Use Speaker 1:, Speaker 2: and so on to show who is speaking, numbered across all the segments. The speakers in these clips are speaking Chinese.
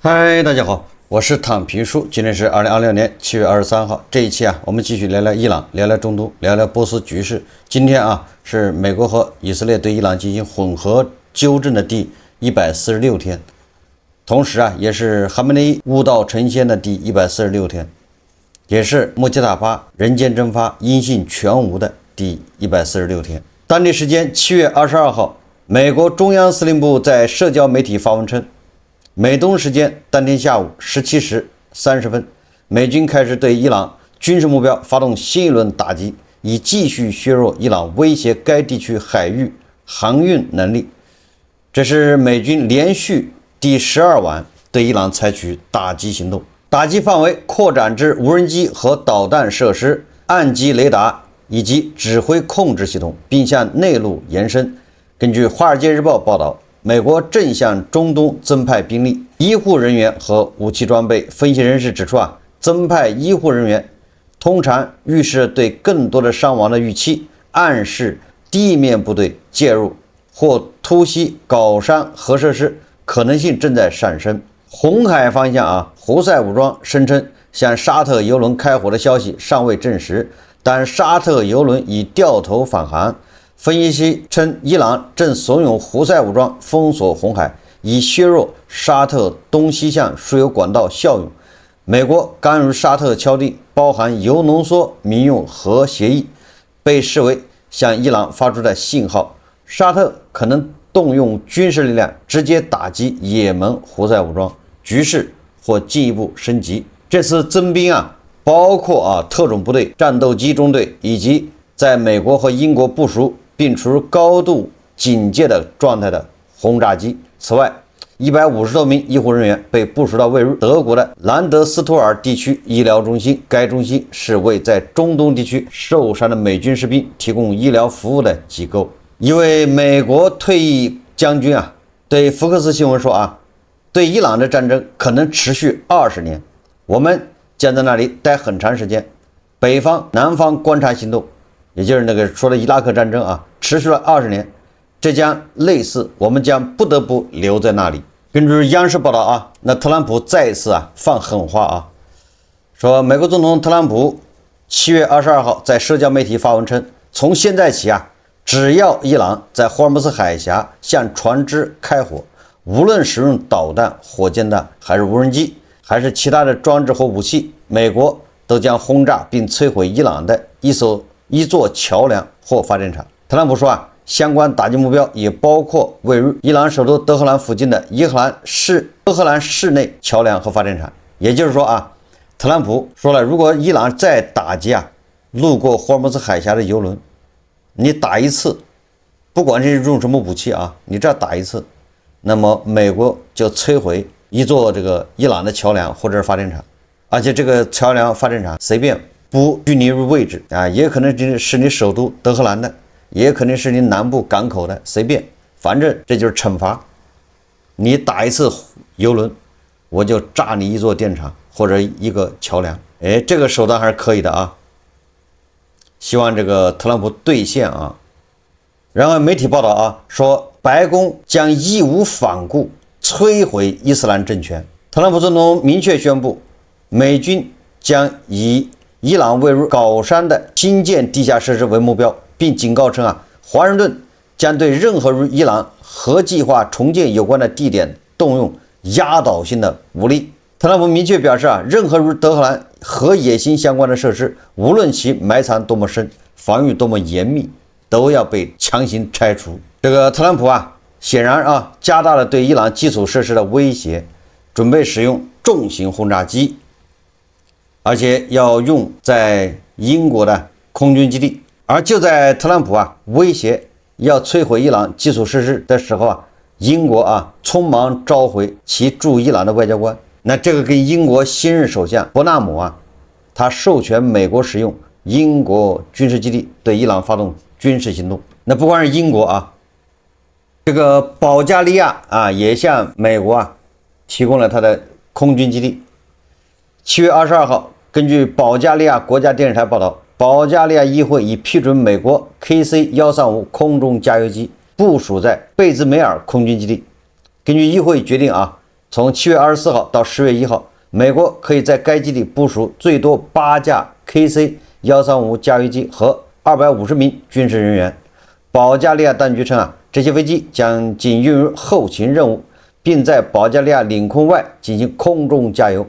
Speaker 1: 嗨，大家好，我是躺平叔，今天是2026年7月23号。这一期我们继续聊聊伊朗，聊聊中东，聊聊波斯局勢。今天是美国和以色列对伊朗进行混合纠正的第146天，同时也是哈梅内伊悟道成仙的第146天，也是穆吉塔巴人间蒸发、音信全无的第146天。当地时间7月22号，美国中央司令部在社交媒体发文称，美東時間當天下午17時30分，美軍開始對伊朗軍事目標發動新一輪打擊，以繼續削弱伊朗威脅該地區海域航運能力。這是美軍連續第12晚對伊朗採取打擊行動，打擊範圍擴展至無人機和導彈設施、岸基雷達以及指揮控制系統，並向內陸延伸。根據《華爾街日報》報道，美國正向中東增派兵力、醫護人員和武器裝備。分析人士指出增派醫護人員通常預示對更多的傷亡的預期，暗示地面部隊介入或突襲搞傷核設施可能性正在上升。紅海方向胡塞武裝聲稱向沙特油輪開火的消息尚未證實，但沙特油輪已掉頭返航。分析師稱，伊朗正慫恿胡塞武裝封鎖紅海，以削弱沙特東西向輸油管道效用。美國剛與沙特敲定包含鈾濃縮民用核協議，被視為向伊朗發出的信號，沙特可能動用軍事力量直接打擊也門胡塞武裝，局勢或進一步升級。這次增兵包括特種部隊、戰鬥機中隊以及在美國和英國部署並處於高度警戒的狀態的轟炸機。此外，150多名醫護人員被部署到位於德國的蘭德斯托爾地區醫療中心，該中心是為在中東地區受傷的美軍士兵提供醫療服務的機構。一位美國退役將軍對福克斯新聞說對伊朗的戰爭可能持續20年，我們將在那裡待很長時間。北方、南方觀察行動，也就是那個說的伊拉克戰爭持續了20年，這將類似我們將不得不留在那裡。根據央視報道那特朗普再次放狠話說美國總統特朗普7月22號在社交媒體發文稱，從現在起只要伊朗在霍爾木茲海峽向船只開火，無論使用導彈、火箭彈還是無人機還是其他的裝置或武器，美國都將轟炸並摧毀伊朗的一座橋梁或發電廠。特朗普說相關打擊目標也包括位於伊朗首都德黑蘭附近的德黑蘭市內橋梁和發電廠。也就是說特朗普說了，如果伊朗再打擊路過霍爾木茲海峽的油輪，你打一次，不管是用什麼武器你這打一次，那麼美國就摧毀一座這個伊朗的橋梁或者是發電廠，而且這個橋梁發電廠隨便不拘泥於位置也可能是你首都德黑蘭的，也可能是你南部港口的，隨便，反正這就是懲罰。你打一次油輪，我就炸你一座電廠或者一個橋梁。這個手段還是可以的希望這個特朗普兌現然後媒體報道說白宮將義無反顧摧毀伊斯蘭政權。特朗普總統明確宣布，美軍將以伊朗位於搞傷的新建地下設施為目標，並警告稱華盛頓將對任何與伊朗核計劃重建有關的地點動用壓倒性的武力。特朗普明確表示任何與德黑蘭核野心相關的設施，無論其埋藏多麼深，防禦多麼嚴密，都要被強行拆除。這個特朗普顯然加大了對伊朗基礎設施的威脅，準備使用重型轟炸機，而且要用在英國的空軍基地。而就在特朗普威脅要摧毀伊朗基礎設施的時候英國匆忙召回其駐伊朗的外交官。那這個跟英國新任首相伯納姆他授權美國使用英國軍事基地對伊朗發動軍事行動。那不光是英國這個保加利亞也向美國提供了他的空軍基地。7月22號，根据保加利亞國家電視台報道，保加利亞議會已批准美國 KC-135空中加油機部署在貝茲梅爾空軍基地。根據議會決定從7月24號到10月1號，美國可以在該基地部署最多8架 KC-135加油機和250名軍事人員。保加利亞当局稱這些飛機將僅用於後勤任務，並在保加利亞領空外進行空中加油，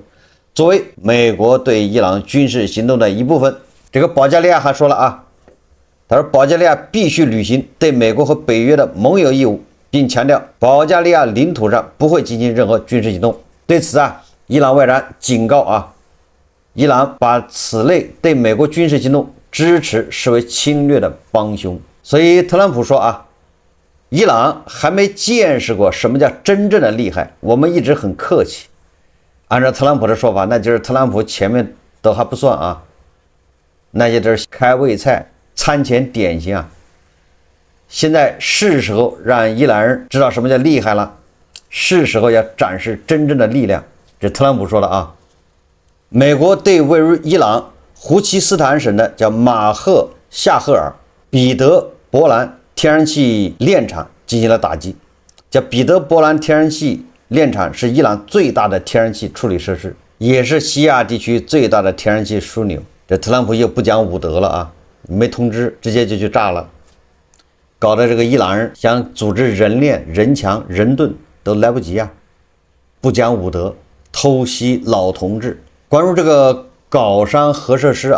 Speaker 1: 作為美國對伊朗軍事行動的一部分。這個保加利亞還說了他說保加利亞必須履行對美國和北約的盟友義務，並強調保加利亞領土上不會進行任何軍事行動。對此伊朗外長警告伊朗把此類對美國軍事行動支持視為侵略的幫兇。所以特朗普說伊朗還沒見識過什麼叫真正的厲害，我們一直很客氣。按照特朗普的說法，那就是特朗普前面都還不算那些都是開胃菜餐前點心現在是時候讓伊朗人知道什麼叫厲害了，是时候要展示真正的力量。這特朗普說了美國對位於伊朗胡奇斯坦省的叫馬赫夏赫尔彼得伯兰天然气煉廠進行了打擊。叫彼得伯蘭天然气煉廠是伊朗最大的天然气處理設施，也是西亞地區最大的天然氣樞紐。這特朗普又不講武德了沒通知直接就去炸了，搞得這個伊朗人想組織人鏈、人牆、人盾都來不及不講武德，偷襲老同志。關於這個皋山核設施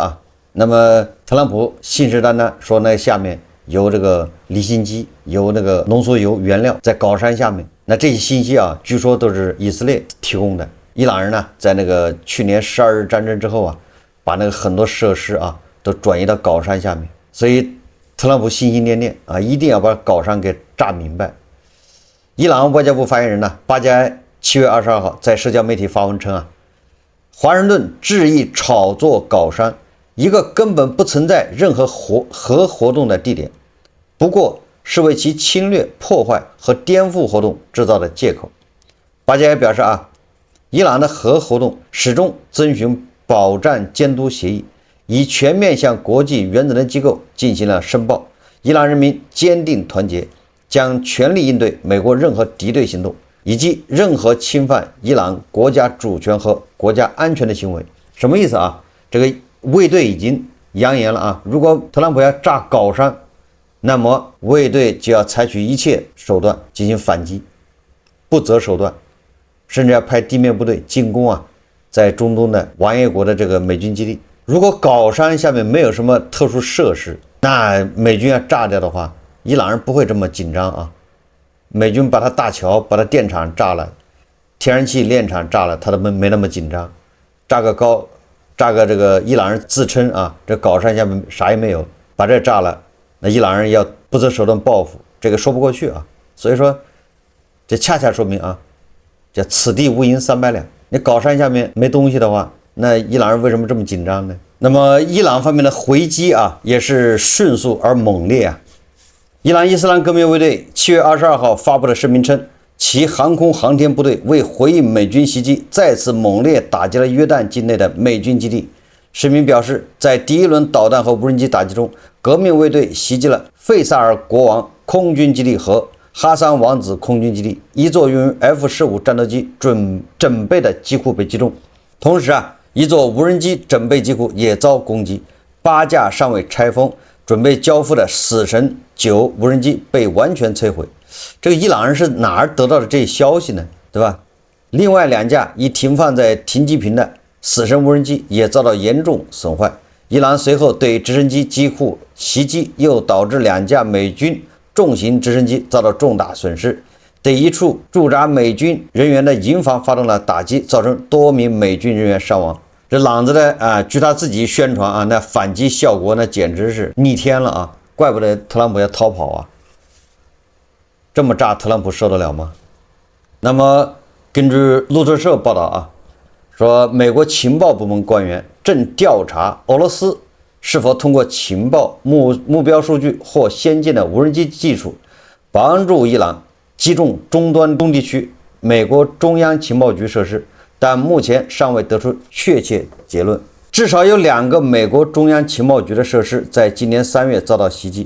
Speaker 1: 那麼特朗普信誓旦旦說下面有這個離心機，有那個濃縮鈾原料在皋山下面。那這些信息據說都是以色列提供的。伊朗人呢，在那個去年12日戰爭之後把那個很多設施都轉移到皋山下面，所以特朗普心心念念一定要把皋山給炸明白。伊朗外交部發言人巴加埃7月22號在社交媒體發文稱華盛頓執意炒作皋山，一個根本不存在任何核活動的地點，不過是為其侵略、破壞和顛覆活動制造的借口。巴加埃表示伊朗的核活動始終遵循保障監督協議，已全面向國際原子能機構進行了申報。伊朗人民堅定團結，將全力應對美國任何敵對行動以及任何侵犯伊朗國家主權和國家安全的行為。什麼意思這個衛隊已經揚言了如果特朗普要炸皋山，那麼衛隊就要採取一切手段進行反擊，不擇手段，甚至要派地面部隊進攻在中東的王爺國的這個美軍基地。如果皋山下面沒有什麼特殊設施，那美軍要炸掉的話，伊朗人不會這麼緊張美軍把他大橋、把他電廠炸了，天然氣煉廠炸了，他都沒那麼緊張。炸個這個伊朗人自稱這皋山下面啥也沒有，把這炸了，那伊朗人要不擇手段報復，這個說不過去所以說，這恰恰說明叫此地無銀300兩。你皋山下面沒東西的話，那伊朗人為什麼這麼緊張呢？那麼伊朗方面的回擊也是迅速而猛烈伊朗伊斯蘭革命衛隊7月22號發布的聲明稱，其航空航天部隊為回應美軍襲擊，再次猛烈打擊了約旦境內的美軍基地。聲明表示，在第一輪導彈和無人機打擊中，革命衛隊襲擊了費薩爾國王空軍基地和哈桑王子空軍基地，一座用於 F-15戰鬥機準備的機庫被擊中。同時一座無人機準備機庫也遭攻擊，8架尚未拆封準備交付的死神9無人機被完全摧毀。這個伊朗人是哪兒得到的這些消息呢？對吧？另外2架已停放在停機坪的死神無人機也遭到嚴重損壞。伊朗隨後對直升機機庫襲擊，又導致2架美軍重型直升機遭到重大損失，對一處駐紮美軍人員的營房發動了打擊，造成多名美軍人員傷亡。這朗子的據他自己宣傳那反擊效果那簡直是逆天了怪不得特朗普要逃跑這麼炸特朗普受得了嗎？那麼根據路透社報道說美國情報部門官員正調查俄羅斯是否通過情報目標數據或先進的無人機技術幫助伊朗擊中中東地區美國中央情報局設施，但目前尚未得出確切結論。至少有2個美國中央情報局的設施在今年3月遭到襲擊，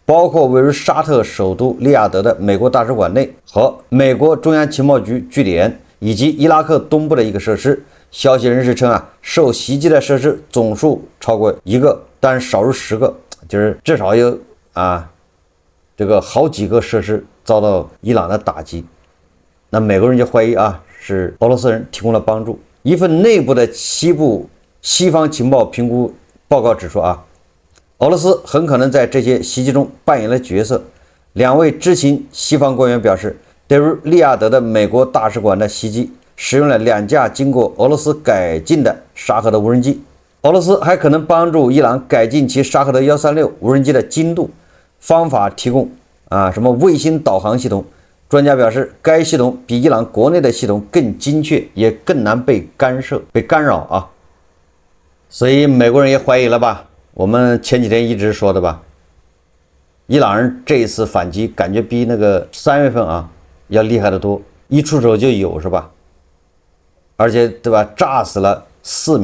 Speaker 1: 包括位於沙特首都利雅得的美國大使館內和美國中央情報局据點，以及伊拉克東部的一個設施。消息人士稱啊，受襲擊的設施總數超過1個，但少於10個，就是至少有這個好幾個設施遭到伊朗的打擊。那美國人就懷疑啊，是俄羅斯人提供了幫助。一份內部的西方情報評估報告指出啊，俄羅斯很可能在這些襲擊中扮演了角色。2位知情西方官員表示，對於利雅得的美國大使館的襲擊，使用了2架經過俄羅斯改進的沙赫德無人機。俄羅斯還可能幫助伊朗改進其沙赫德136無人機的精度，方法提供什麼衛星導航系統。專家表示，該系統比伊朗國內的系統更精確，也更難被干擾啊。所以美國人也懷疑了吧？我們前幾天一直說的吧，伊朗人這一次反擊感覺比那個3月份要厲害得多，一出手就有是吧？而且对吧，炸死了3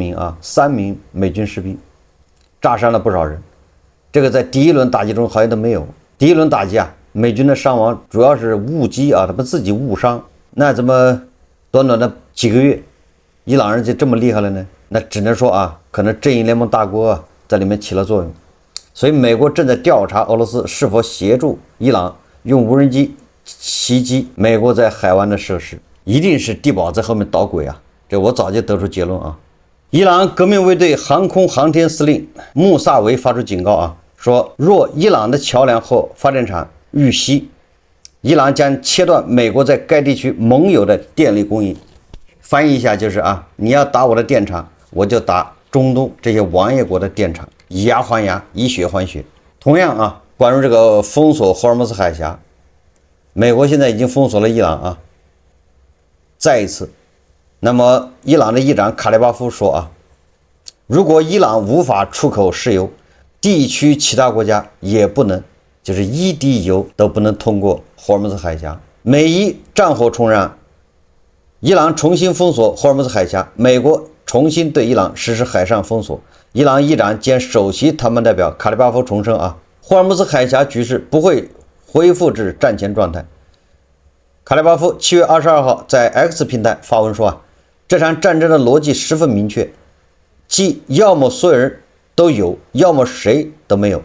Speaker 1: 名美軍士兵，炸伤了不少人。這個在第一輪打擊中好像都沒有。第一輪打擊美軍的傷亡主要是誤擊他們自己誤傷。那怎麼短短的幾個月，伊朗人就這麼厲害了呢？那只能說可能正義聯盟大國在裡面起了作用。所以美國正在調查俄羅斯是否協助伊朗用無人機襲擊美國在海灣的設施，一定是地保在後面搗鬼這我早就得出結論伊朗革命衛隊航空航天司令穆薩維發出警告說若伊朗的橋梁或發電廠遇襲，伊朗將切斷美國在該地區盟友的電力供應。翻譯一下就是你要打我的電廠，我就打中東這些王爺國的電廠，以牙還牙，以血還血。同樣關於這個封鎖霍爾木茲海峽，美國現在已經封鎖了伊朗再一次。那麼伊朗的議長卡列巴夫說如果伊朗無法出口石油，地區其他國家也不能，就是一滴油都不能通過霍爾木茲海峽。美伊戰火重燃，伊朗重新封鎖霍爾木茲海峽，美國重新對伊朗實施海上封鎖。伊朗議長兼首席談判代表卡列巴夫重申霍爾木茲海峽局勢不會恢復至戰前狀態。卡列巴夫7月22號在 X 平台發文說這場戰爭的邏輯十分明確，即要麼所有人都有，要麼誰都沒有，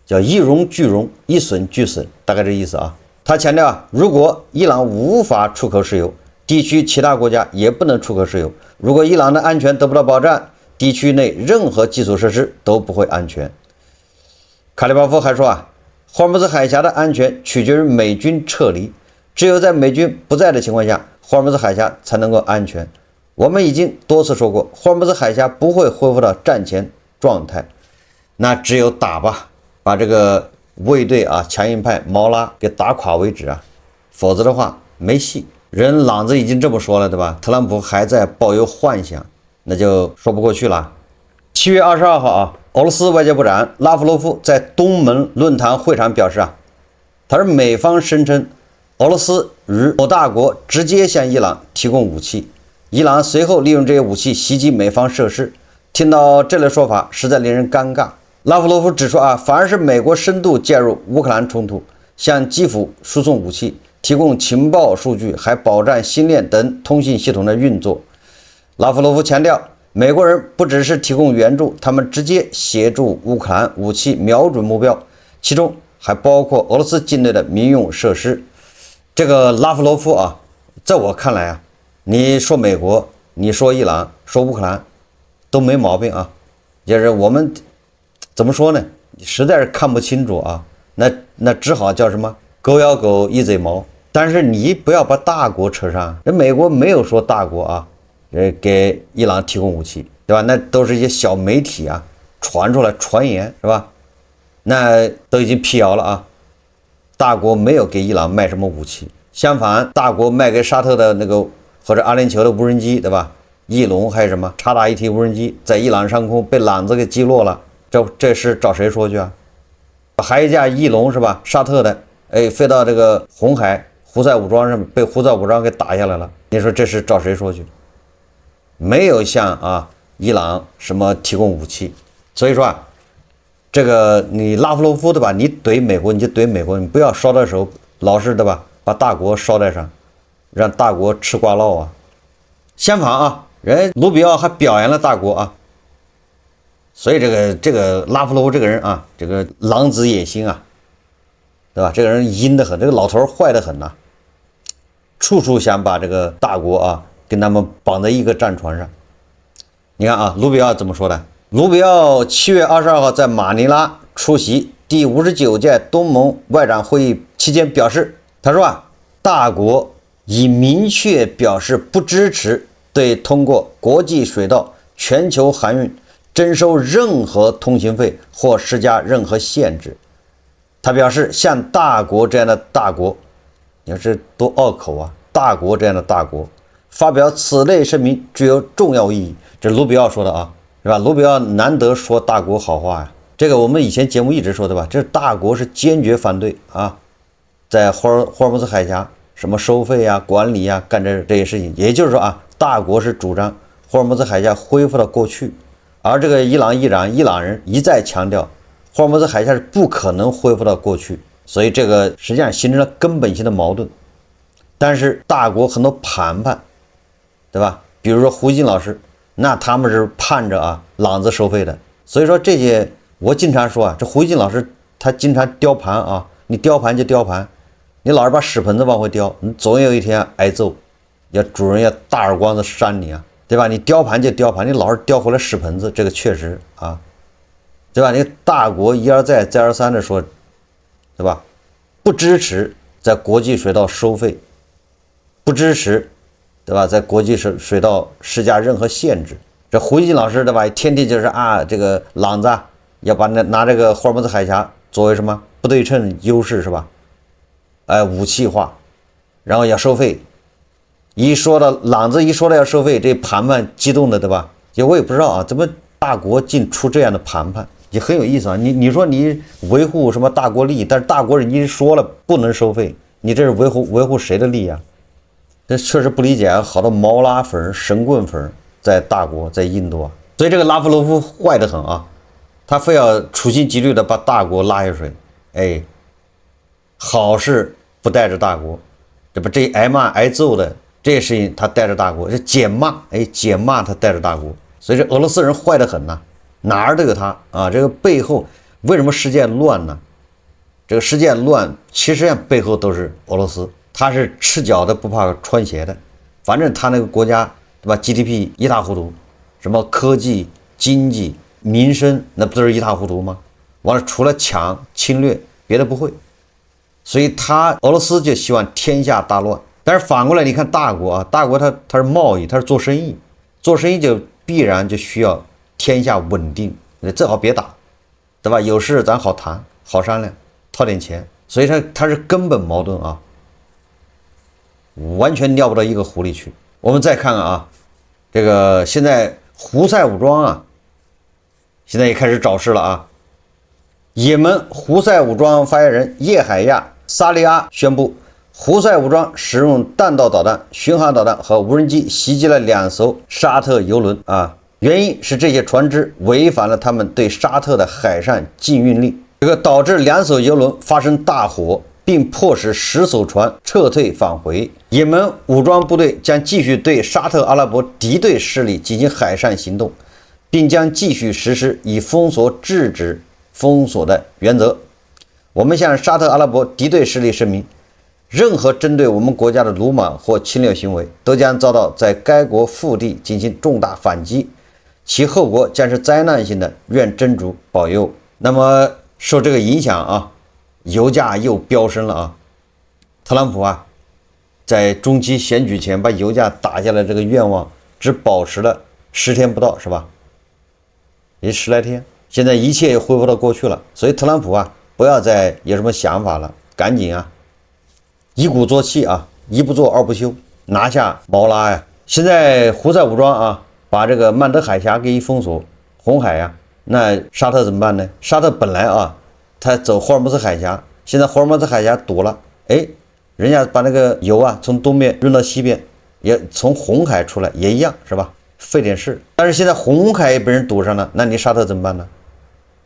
Speaker 1: 叫一榮俱榮，一損俱損，大概這意思他強調如果伊朗無法出口石油，地區其他國家也不能出口石油。如果伊朗的安全得不到保障，地區內任何基礎設施都不會安全。卡列巴夫還說霍爾木茲海峽的安全取決於美軍撤離，只有在美軍不在的情況下，霍爾木茲海峽才能夠安全。我們已經多次說過，霍爾木茲海峽不會恢復到戰前狀態，那只有打吧，把這個衛隊強硬派毛拉給打垮為止否則的話沒戲。人朗子已經這麼說了，對吧？特朗普還在抱有幻想，那就說不過去了。7月22號俄羅斯外交部長拉夫羅夫在東盟論壇會場表示他說美方聲稱俄羅斯與某大國直接向伊朗提供武器，伊朗隨後利用這些武器襲擊美方設施。聽到這類說法實在令人尷尬。拉夫羅夫指出反而是美國深度介入烏克蘭衝突，向基輔輸送武器，提供情報數據，還保障星鏈等通信系統的運作。拉夫羅夫強調，美國人不只是提供援助，他們直接協助烏克蘭武器瞄準目標，其中還包括俄羅斯境內的民用設施。這個拉夫羅夫在我看來你說美國，你說伊朗，說烏克蘭都沒毛病就是我們怎麼說呢？實在是看不清楚那只好叫什麼狗咬狗一嘴毛。但是你不要把大國扯上，人美國沒有說大國給伊朗提供武器，对吧？那都是一些小媒體傳出來傳言是吧？那都已經辟謠了大國沒有給伊朗賣什麼武器，相反，大國賣給沙特的那個或者阿联酋的無人機，对吧？翼龙还有什麼叉打1T無人機在伊朗上空被朗子給擊落了，這是找誰說去還有一架翼龍是吧？沙特的飛到這個紅海胡塞武裝上面，被胡塞武裝給打下來了，你說這是找誰說去？沒有向伊朗什麼提供武器。所以說這個你拉夫羅夫對吧？你懟美國你就懟美國，你不要捎带手老是对吧？把大國捎帶上，讓大國吃瓜烙啊。相反啊，人盧比奧還表揚了大國啊。所以這個拉夫罗夫這個人啊，這個狼子野心啊，对吧？這個人陰得很，這個老頭壞得很吶，處處想把這個大國啊跟他們綁在一個戰船上。你看啊，盧比奧怎麼說的？盧比奧7月22號在馬尼拉出席第59屆東盟外長會議期間表示，他說啊，大國已明確表示不支持對通過國際水道全球航運徵收任何通行費或施加任何限制。他表示，像大國這樣的大國，你看這多拗口啊！大國這樣的大國發表此類聲明具有重要意義。這盧比奧說的啊，是吧？盧比奧難得說大國好話呀。這個我們以前節目一直說的吧，這大國是堅決反對啊，在霍爾木茲海峽什麼收費啊、管理啊，幹這些事情。也就是说啊，大國是主張霍爾木茲海峽恢復到過去。而這個伊朗人一再強調，霍爾木茲海峽是不可能恢復到過去，所以這個實際上形成了根本性的矛盾。但是大國很多盤判，對吧？比如說胡锦老師，那他們是盼着啊朗子收費的。所以說這些，我經常說啊，這胡锦老師他經常雕盘啊，你雕盤就雕盤，你老是把屎盆子往回雕，你总有一天挨揍，要主人要大耳光子扇你啊。对吧？你雕盘就雕盘，你老是雕回来屎盆子，這個確實啊，對吧？你大國一而再再而三的說，對吧？不支持在國際水道收費，不支持，對吧？在國際水道施加任何限制。這胡錦老師對吧？天天就是啊，這個朗子要把拿這個霍爾木茲海峽作為什麼不對稱優勢是吧？武器化，然後要收費。一說到朗子，一說到要收費，這盤判激動的，对吧？就我也不知道啊，怎么大國竟出這樣的盤判，也很有意思啊。你說你維護什麼大國利益，但是大國人家說了不能收費，你這是維護誰的利益啊？這確實不理解啊，好多毛拉粉、神棍粉在大國，在印度啊，所以這個拉夫羅夫壞得很啊，他非要處心積慮的把大國拉下水，哎，好事不帶着大國，這不這挨罵挨揍的。這些事情他帶着大國，這減罵，減罵他帶着大國，所以這俄羅斯人壞得很吶，哪兒都有他啊。這個背後為什麼世界亂呢？這個世界亂，其實背後都是俄羅斯，他是赤腳的不怕穿鞋的，反正他那個國家對吧 ？GDP 一塌糊塗，什麼科技、經濟、民生，那不都是一塌糊塗嗎？完了，除了搶侵略，別的不會，所以俄羅斯就希望天下大亂。但是反過來，你看大國啊，大國它是貿易，它是做生意，做生意就必然就需要天下穩定，最好別打，對吧？有事咱好談，好商量，掏點錢，所以它是根本矛盾啊，完全尿不到一個壺裡去。我們再看看啊，這個現在胡塞武裝啊，現在也開始找事了啊。也門胡塞武裝發言人葉海亞·薩利阿宣布，胡塞武裝使用彈道導彈、巡航導彈和無人機襲擊了2艘沙特油輪啊，原因是這些船只違反了他們對沙特的海上禁運令，這個導致2艘油輪發生大火，並迫使10艘船撤退返回。也門武裝部隊將繼續對沙特阿拉伯敵對勢力進行海上行動，並將繼續實施以封鎖制止封鎖的原則。我們向沙特阿拉伯敵對勢力聲明，任何針對我們國家的魯莽或侵略行為都將遭到在該國腹地進行重大反擊，其後果將是災難性的，願真主保佑。那麼受這個影響啊，油價又飆升了啊。特朗普啊，在中期選舉前把油價打下來這個願望只保持了10天不到，是吧？也10來天，現在一切又恢復到過去了。所以特朗普啊，不要再有什麼想法了，趕緊啊，一鼓作氣啊，一不做二不休，拿下毛拉呀！现在胡塞武裝啊，把這個曼德海峽給一封鎖，紅海呀，那沙特怎麼辦呢？沙特本來啊，他走霍爾木茲海峽，現在霍爾木茲海峽堵了，哎，人家把那個油啊從東邊運到西邊，也從紅海出來，也一樣是吧？費點事。但是現在紅海也被人堵上了，那你沙特怎麼辦呢？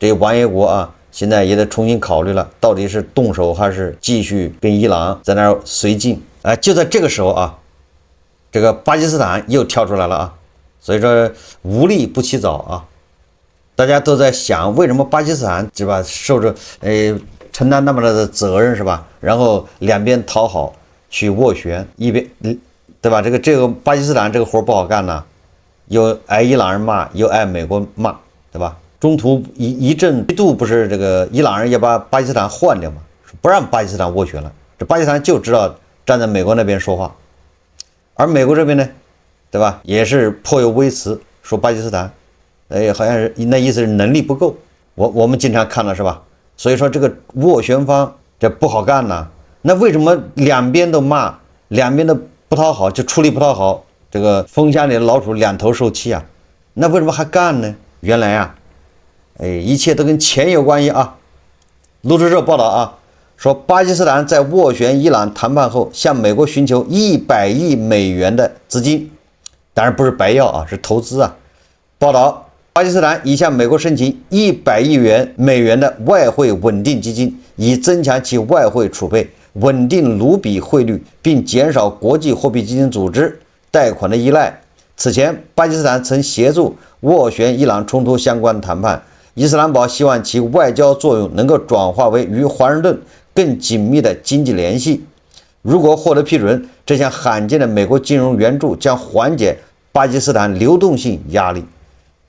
Speaker 1: 這王爺國啊，現在也得重新考慮了，到底是動手還是繼續跟伊朗在那兒绥靖？就在這個時候啊，這個巴基斯坦又跳出來了啊，所以說無利不起早啊。大家都在想，為什麼巴基斯坦是吧，受着承擔那麼大的責任是吧？然後兩邊討好去斡旋，一邊對吧？這個巴基斯坦這個活不好幹呢，又挨伊朗人骂，又挨美國骂，对吧？中途一度不是这個伊朗人也把巴基斯坦換掉嘛，不讓巴基斯坦斡旋了。這巴基斯坦就知道站在美國那邊說話，而美國這邊呢，對吧？也是頗有微詞，說巴基斯坦，好像是那意思是能力不夠。我們經常看了是吧？所以說這個斡旋方這不好幹吶。那為什麼兩邊都罵，兩邊都不討好，就處理不討好，這個風箱裡的老鼠兩頭受氣啊？那為什麼還幹呢？原來啊，一切都跟錢有關係啊。路透社報道啊，說巴基斯坦在斡旋伊朗談判後，向美國尋求100億美元的資金，當然不是白要啊，是投資啊。報道，巴基斯坦已向美國申請100億美元的外匯穩定基金，以增強其外匯儲備，穩定盧比匯率，並減少國際貨幣基金組織貸款的依賴。此前，巴基斯坦曾協助斡旋伊朗衝突相關談判。伊斯蘭堡希望其外交作用能夠轉化為與華盛頓更緊密的經濟聯繫。如果獲得批准，這項罕見的美國金融援助將緩解巴基斯坦流動性壓力。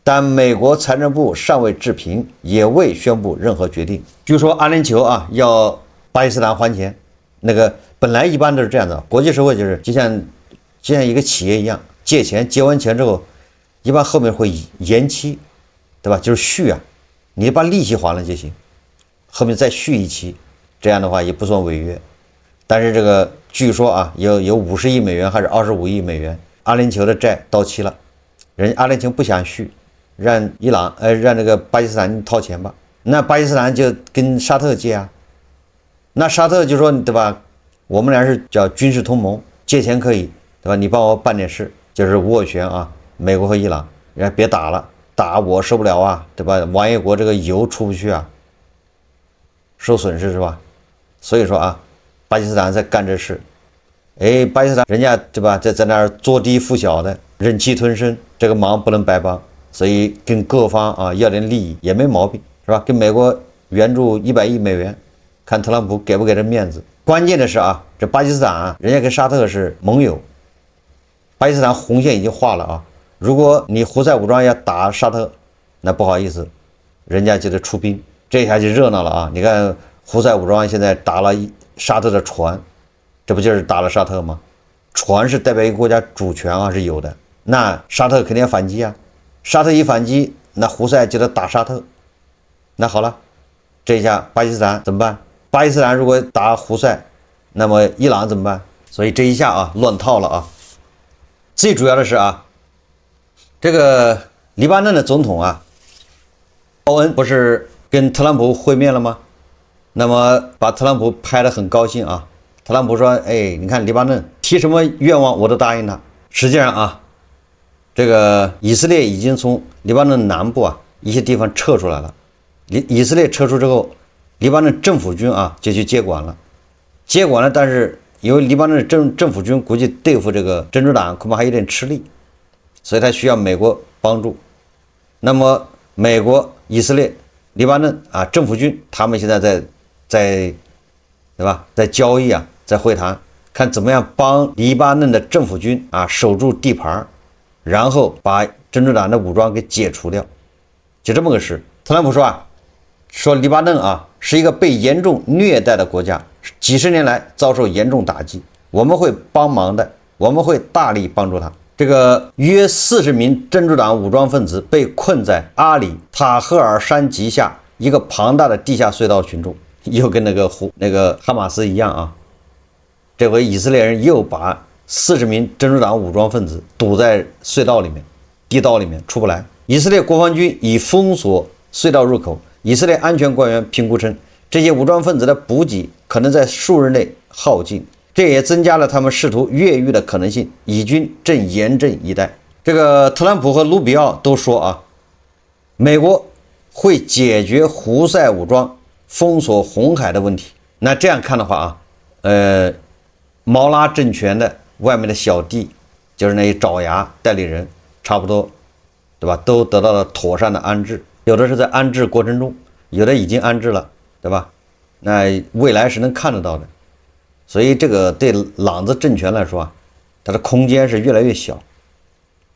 Speaker 1: 但美國財政部尚未置評，也未宣布任何決定。據說阿聯酋啊要巴基斯坦還錢，那個本來一般都是這樣的，國際社會就像一個企業一樣，借錢，借完錢之後，一般後面會延期，對吧？就是續啊。你把利息還了就行，後面再續一期，這樣的話也不算違約。但是這個據說啊，有50億美元還是25億美元，阿聯酋的債到期了，人家阿聯酋不想續，讓讓這個巴基斯坦掏錢吧。那巴基斯坦就跟沙特借啊，那沙特就說對吧？我們倆是叫軍事同盟，借錢可以，對吧？你幫我辦點事，就是斡旋啊，美國和伊朗，人家別打了。打我受不了啊，对吧？王爷國這個油出不去啊，受損失是吧？所以說啊，巴基斯坦在幹這事，巴基斯坦人家對吧，在那兒作低附小的，忍氣吞聲，這個忙不能白幫，所以跟各方啊要點利益也沒毛病，是吧？跟美國援助100億美元，看特朗普給不給這面子。關鍵的是啊，這巴基斯坦啊，人家跟沙特是盟友，巴基斯坦紅線已經畫了啊。如果你胡塞武裝要打沙特，那不好意思，人家就得出兵，這下就熱鬧了啊！你看胡塞武裝現在打了沙特的船，這不就是打了沙特嗎？船是代表一個國家主權啊，是有的。那沙特肯定要反擊啊，沙特一反擊，那胡塞就得打沙特。那好了，這一下巴基斯坦怎麼辦？巴基斯坦如果打胡塞，那麼伊朗怎麼辦？所以這一下啊，亂套了啊！最主要的是啊。這個黎巴嫩的總統啊，鮑恩不是跟特朗普會面了嗎？那麼把特朗普拍得很高興啊。特朗普說：“你看黎巴嫩提什麼願望我都答應他。”實際上啊，這個以色列已經從黎巴嫩南部啊一些地方撤出來了。以色列撤出之後，黎巴嫩政府軍啊就去接管了。但是因為黎巴嫩的政府軍估計對付這個真主黨恐怕還有點吃力。所以他需要美國幫助。那麼美國、以色列、黎巴嫩啊，政府軍他們現在在對吧，在交易啊，在會談，看怎麼樣幫黎巴嫩的政府軍啊守住地盤，然後把真主黨的武裝給解除掉，就這麼個事。特朗普說黎巴嫩啊是一個被嚴重虐待的國家，幾十年來遭受嚴重打擊，我們會幫忙的，我們會大力幫助他。這個約40名真主黨武裝分子被困在阿里塔赫爾山脊下一個龐大的地下隧道群中，又跟那個哈馬斯一樣啊。這回以色列人又把40名真主黨武裝分子堵在隧道裡面、地道裡面出不來。以色列國防軍已封鎖隧道入口。以色列安全官員評估稱，這些武裝分子的補給可能在數日內耗盡。這也增加了他們試圖越獄的可能性，以軍正嚴陣以待。這個特朗普和盧比奧都說啊，美國會解決胡塞武裝封鎖紅海的問題。那這樣看的話啊，毛拉政權的外面的小弟，就是那些爪牙代理人，差不多，对吧？都得到了妥善的安置，有的是在安置过程中，有的已经安置了，对吧？那未来是能看得到的。所以这个对朗子政权来说啊，它的空间是越来越小。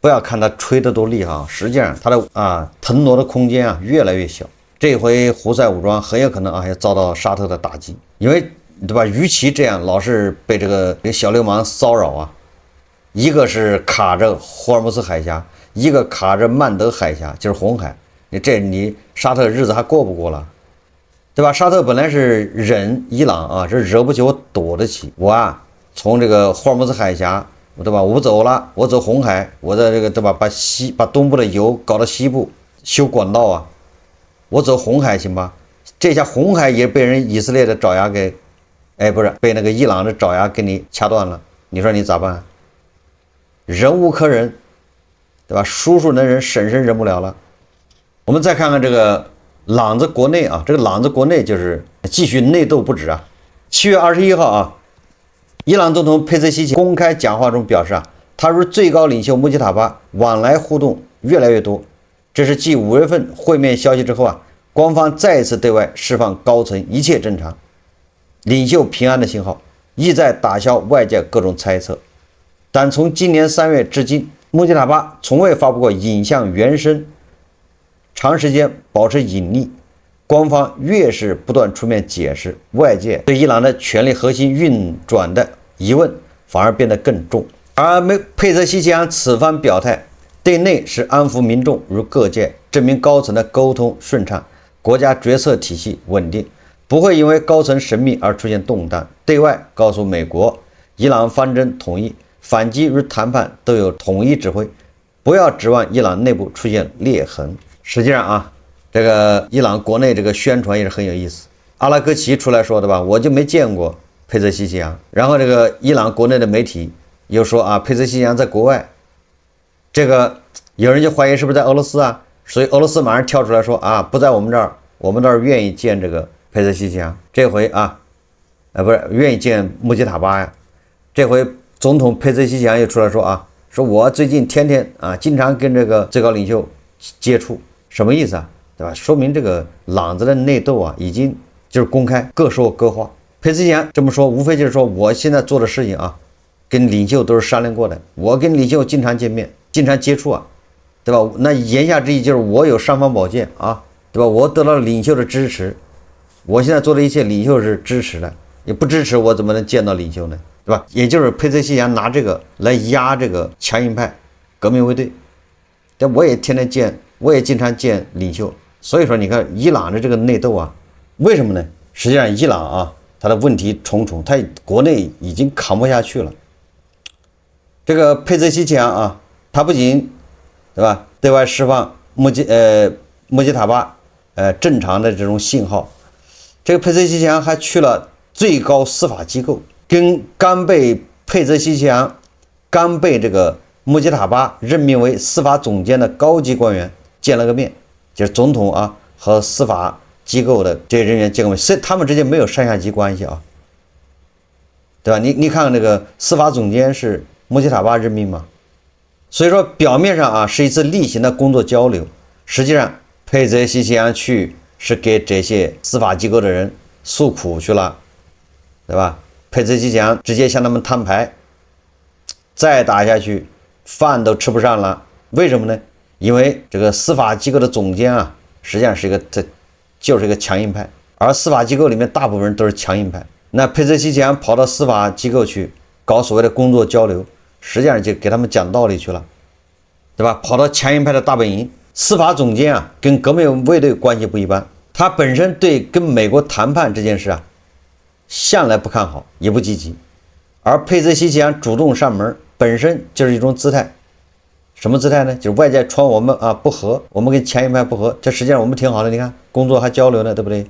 Speaker 1: 不要看它吹得多厉害啊，實際上它的騰挪的空間啊越來越小。這回胡塞武裝很有可能要遭到沙特的打擊，因為對吧？與其這樣老是被這個小流氓騷擾啊，一個是卡着霍爾木茲海峽，一個卡着曼德海峽，就是紅海，你沙特日子還過不過了？對吧？沙特本來是忍伊朗啊，這惹不起我躲得起。我啊，從這個霍爾木茲海峽，對吧？我不走了，我走紅海，我在這個對吧？把東部的油搞到西部修管道啊，我走紅海行吧？這下紅海也被人以色列的爪牙給，不是被那個伊朗的爪牙給你掐斷了。你說你咋辦？忍無可忍，對吧？叔叔能忍，嬸嬸忍不了了。我們再看看這個。朗子國內啊，這個朗子國內就是繼續內鬥不止啊。7月21號啊，伊朗總統佩澤西奇公開講話中表示啊，他與最高領袖穆吉塔巴往來互動越來越多，這是繼5月份會面消息之後啊，官方再次對外釋放高層一切正常、領袖平安的信號，意在打消外界各種猜測。但從今年3月至今，穆吉塔巴從未發布過影像原聲。長時間保持隱匿，官方越是不斷出面解釋，外界對伊朗的權力核心運轉的疑問反而變得更重。而佩澤西奇揚此番表態，對內是安撫民眾與各界，證明高層的溝通順暢，國家決策體系穩定，不會因為高層神秘而出現動盪。對外告訴美國，伊朗方針統一，反擊與談判都有統一指揮，不要指望伊朗內部出現裂痕。實際上啊，這個伊朗國內這個宣傳也是很有意思。阿拉格齊出來說，對吧？我就沒見過佩澤西奇揚。然後這個伊朗國內的媒體又說啊，佩澤西奇揚在國外。這個有人就懷疑是不是在俄羅斯啊？所以俄羅斯馬上跳出來說啊，不在我們這兒，我們倒是願意見這個佩澤西奇揚。這回啊，不是願意見穆吉塔巴呀。這回總統佩澤西奇揚又出來說啊，說我最近天天啊，經常跟這個最高領袖接觸。什麼意思啊？對吧？說明這個朗子的內鬥啊，已經就是公開，各說各話。佩澤西奇揚這麼說，無非就是說我現在做的事情啊，跟領袖都是商量過的。我跟領袖經常見面，經常接觸啊，對吧？那言下之意就是我有尚方寶劍啊，對吧？我得到了領袖的支持，我現在做的一切領袖是支持的，也不支持我怎麼能見到領袖呢？對吧？也就是佩澤西奇揚拿這個來壓這個強硬派革命衛隊。但我也天天見。我也經常見領袖，所以說你看伊朗的這個內鬥啊，為什麼呢？實際上伊朗啊，它的問題重重，它國內已經扛不下去了。這個佩澤西奇揚啊，他不僅對吧，對外釋放穆吉塔巴正常的這種信號，這個佩澤西奇揚還去了最高司法機構，跟剛被佩澤西奇揚剛被這個穆吉塔巴任命為司法總監的高級官員見了個面，就是總統啊和司法機構的這些人員見過面，他們之間沒有上下級關係啊，對吧？你看看這個司法總監是穆吉塔巴任命嗎？所以說表面上啊是一次例行的工作交流，實際上佩澤西奇揚去是給這些司法機構的人訴苦去了，對吧？佩澤西奇揚直接向他們攤牌，再打下去飯都吃不上了，為什麼呢？因為這個司法機構的總監啊，實際上是就是一個強硬派，而司法機構裡面大部分人都是強硬派。那佩澤西奇揚跑到司法機構去搞所謂的工作交流，實際上就給他們講道理去了，對吧？跑到強硬派的大本營，司法總監啊，跟革命衛隊關係不一般，他本身對跟美國談判這件事啊，向來不看好，也不積極，而佩澤西奇揚主動上門，本身就是一種姿態。什麼姿態呢？就是外界傳我們啊不和，我們跟強硬派不和，這實際上我們挺好的。你看工作還交流呢，對不對？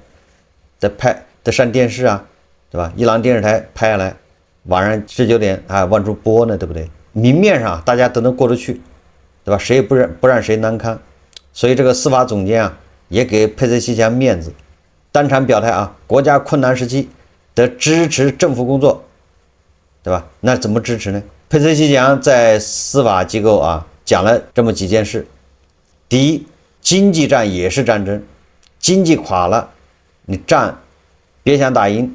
Speaker 1: 在上電視啊，對吧？伊朗電視台拍下來，晚上19點啊往出播呢，對不對？明面上大家都能過得去，對吧？誰也不讓誰難堪。所以這個司法總監啊，也給佩澤西奇揚面子，單場表態啊，國家困難時期得支持政府工作，對吧？那怎麼支持呢？佩塞西强在司法機構啊講了這麼幾件事。第一，經濟戰也是戰爭，經濟垮了，你戰別想打贏。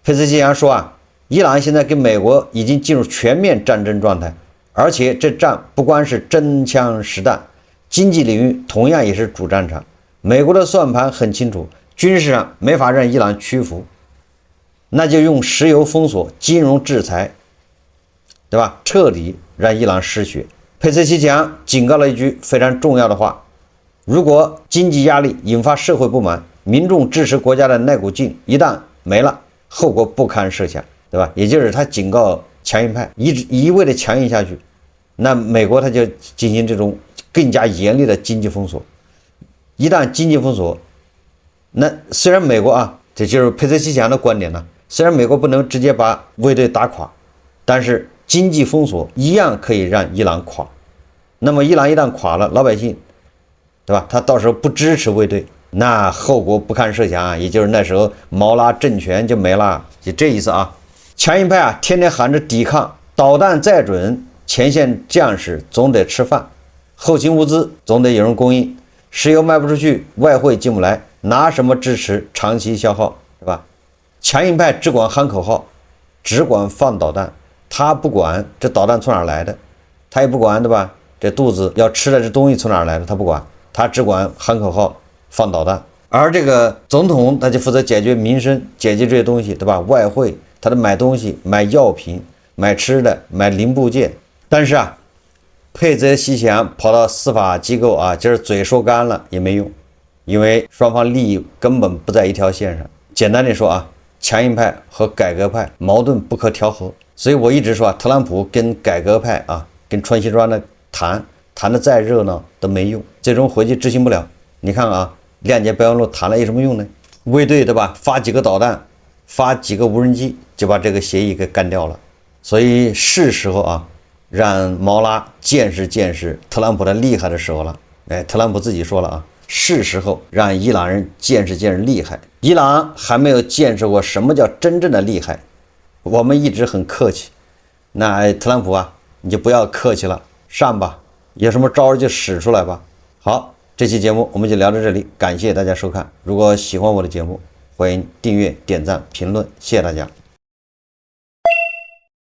Speaker 1: 佩塞西強說啊，伊朗現在跟美國已經進入全面戰爭狀態，而且這戰不光是真槍實彈，經濟領域同樣也是主戰場。美國的算盤很清楚，軍事上沒法讓伊朗屈服，那就用石油封鎖、金融制裁，對吧？徹底讓伊朗失血。佩塞西强警告了一句非常重要的話：如果經濟壓力引發社會不滿，民众支持國家的那股勁一旦沒了，後果不堪設想，對吧？也就是他警告強硬派，一味的强硬下去，那美國他就进行這種更加嚴厲的經濟封鎖。一旦經濟封鎖，那雖然美國啊，這就是佩塞西强的觀點呢，雖然美國不能直接把衛隊打垮，但是經濟封鎖一樣可以讓伊朗垮。那麼伊朗一旦垮了，老百姓，对吧？他到時候不支持衛队，那後果不堪設想啊！也就是那時候毛拉政權就沒了，就這意思啊。強硬派啊，天天喊着抵抗，導彈再準，前線將士總得吃飯，後勤物資總得有人供應，石油賣不出去，外匯進不來，拿什麼支持長期消耗，对吧？強硬派只管喊口號，只管放導彈，他不管這導彈從哪兒來的，他也不管，对吧？這肚子要吃的這東西從哪兒來的，他不管，他只管喊口號、放導彈。而這個總統他就負責解決民生，解決這些東西，對吧？外匯他得買東西、買藥品、買吃的、買零部件。但是啊，佩泽西强跑到司法機構啊，就是嘴說乾了也沒用，因為雙方利益根本不在一條線上。簡單的說啊，強硬派和改革派矛盾不可調和。所以我一直說啊，特朗普跟改革派啊，跟穿西装的談的再熱鬧都沒用，最終回去執行不了。你看啊，谅解備忘錄談了有什麼用呢？衛队，对吧？發幾個導彈，發幾個無人機，就把這個協議給幹掉了。所以是時候啊，讓毛拉見識見識特朗普的厲害的時候了。哎，特朗普自己說了啊，是時候讓伊朗人見識見識厲害。伊朗還沒有見識過什麼叫真正的厲害。我們一直很客氣，那特朗普啊，你就不要客氣了，上吧，有什麼招就使出來吧。好，這期節目我們就聊到這裡，感謝大家收看。如果喜歡我的節目，歡迎訂閱、點讚、評論，謝謝大家。